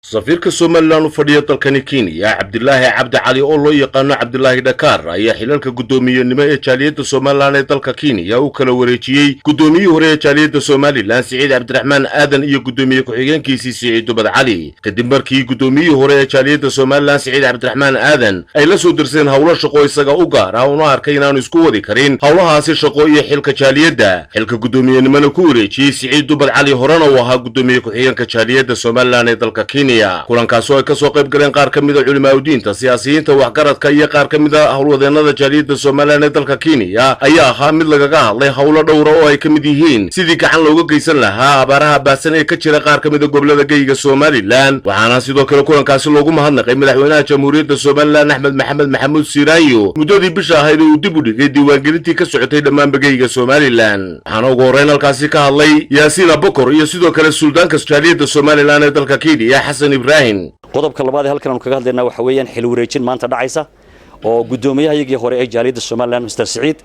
safiirka Somaliland u fadhiya dalkani Kenya Cabdillaahi Cabdi Cali oo loo yaqaan Cabdillaahi Dakar ayaa xilalka gudoomiyenimo ee jaaliyadda Somaliland ee dalka Kenya uu kala wareejiyay gudoomiyihii hore ee jaaliyadda Somaliland Saciid Cabdiraxmaan Aadan iyo gudoomiye ku-xigeenkiisii Saciid Dubad Cali kadib markii gudoomiyihii hore ee jaaliyadda Somaliland Saciid Cabdiraxmaan Aadan ay la soo dirseen hawlo shaqo isaga u gaar ah oo arkay inaanu isku wadi karin hawlahaasi shaqo iyo xilka jaaliyadda xilka gudoomiyenimada ku wareejiyay Saciid Dubad Cali horena uu ahaa gudoomiye ku-xigeenka jaaliyadda Somaliland ee dalka Kenya kulankaasoo ay ka soo qayb galeen qaar ka mid ah culimaadudiinta siyaasiyiinta waxgaradka iyo qaar ka mid ah howlwadeennada jaaliyadda Somaliland ee dalka Kenya ayaa ahaa mid lagaga hadlay hawlo dhowr oo ay ka mid yihiin sidii gacan looga geysan lahaa abaaraha baasan ee ka jira qaar ka mid ah gobolada geyiga Somaliland waxaana sidoo kale kulankaasi loogu mahadnaqay madaxweynaha jamhuuriyadda Somaliland Axmed Maxamed Maxamuud Siiraayo muddadii bisha ahayd uu dib u dhigay diiwaangelintii ka socotay dhammaan geyiga Somaliland waxaana ugu horreyn halkaasi ka hadlay Yaasiin Abukar iyo sidoo kale suldaanka jaaliyadda Somaliland ee dalka Kenya Xasan Ibrahim qodobka labaad ee halkan aan kaga hadlaynaa waxa weeyaan xil wareejin maanta dhacaysa oo gudoomiyahayagii hore ee jaaliyadda Somaliland Mr Saciid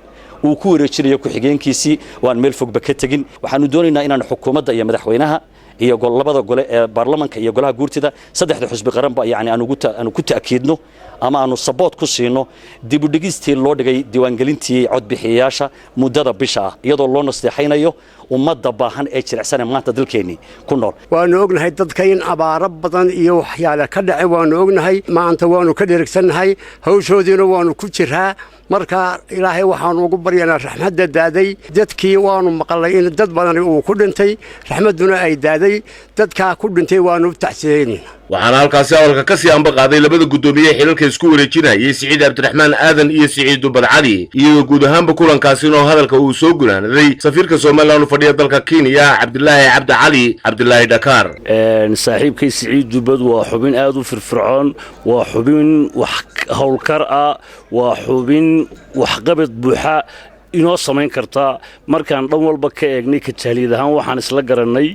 uu ku wareejinayo ku-xigeenkiisii waan meel fogba ka tagin waxaanu doonaynaa inaan xukuumadda iyo madaxweynaha iyo labada gole ee baarlamaanka iyo golaha guurtida saddexda xusbi qaranba yaani aanu ku taakiidno ama aanu support ku siino dib u dhigistii loo dhigay diiwaangelintii codbixiyayaasha muddada bisha ah iyadoo loo nasteexaynayo ummadda baahan ee jilicsan maanta dalkeenii ku nool waanu ognahay dadka in abaaro badan iyo waxyaalo ka dhacay waanu ognahay maanta waanu ka dheregsanahay hawshoodiina waanu ku jiraa marka ilaahay waxaanu ugu baryanaa raxmadda daaday dadkii waanu maqalay in dad badan uu ku dhintay raxmaduna ay daaday dadka ku dhintay waanu tacsiyeynaa waxaana halkaasi hadalka ka sii amba qaaday labada gudoomiye xilalka isku wareejinayay Saciid Cabdiraxmaan Aadan iyo Saciid Dubad Cali iyo guud ahaanba kulankaasi oo hadalka uu soo gunaanaday safiirka Somaliland u fadhiya dalka Kenya Cabdillaahi Cabdi Cali Cabdillaahi Dakar saaxiibkay Saciid Dubad waa xubin aad u firfircoon waa xubin wax hawlkar ah waa xubin wax qabad buuxa inoo samayn kartaa markaan dhan walba ka eegnay ka jaaliyad ahaan waxaan isla garanay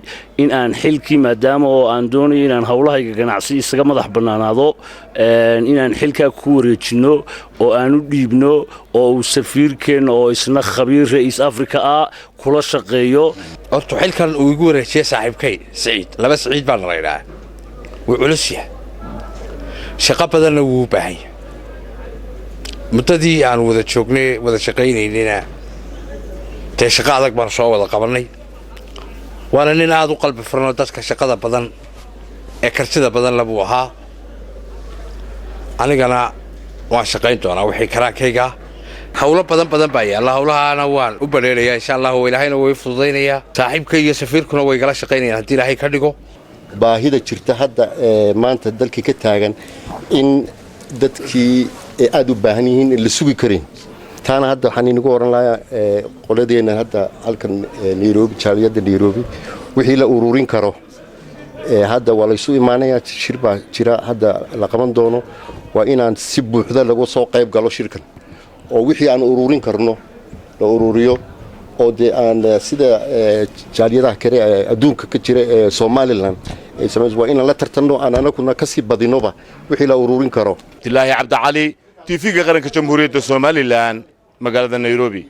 in aan xilkii maadaama oo aan doonayo inaan hawlahayga ganacsi isaga madax bannaanaado inaan xilkaa ku wareejino oo aan u dhiibno oo uu safiirkeenna oo isna khabiir ra'iis Afrika ah kula shaqeeyo horta xilkan uu igu wareejiyay saaxiibkay Saciid laba Saciid baan la yiraahdaa wuu culus yahay shaqo badanna wuu baahan yahay muddadii aan wada joognay wada shaqaynaynayna tee shaqo adag baan soo wada qabanay waana nin aad u qalbi furan dadka shaqada badan ee kartida badan la buu ahaa anigana waan shaqayn doonaa wixii karaankayga hawlo badan baa yaala hawlahaana waan u bareerayaa insha Allah ilaahayna way fududeynayaa saaxiibkay iyo safiirkuna way gala shaqaynayaan haddii ilaahay ka dhigo baahida jirta hadda maanta dalkii ka taagan in dadkii aad u baahan yihiin la sugi karin taana hadda waxaan inagu oran lahaa qoladeenna hadda halkan Nairobi jaaliyadda Nairobi wixii la ururin karo hadda waa la isu imaanayaa shirba jira hadda la qaban doono waa inaan si buuxda lagu soo qayb galo shirkan oo wixii aan ururin karno la ururiyo oo aan sida jaaliyadaha kale adduunka ka jira ee Somaliland ay sameeyaan waa inaan la tartanno anaguna ka sii badinoba wixii la ururin karo Cabdillaahi Cabdi Cali TV qaranka jamhuuriyadda Somaliland magaalada Nairobi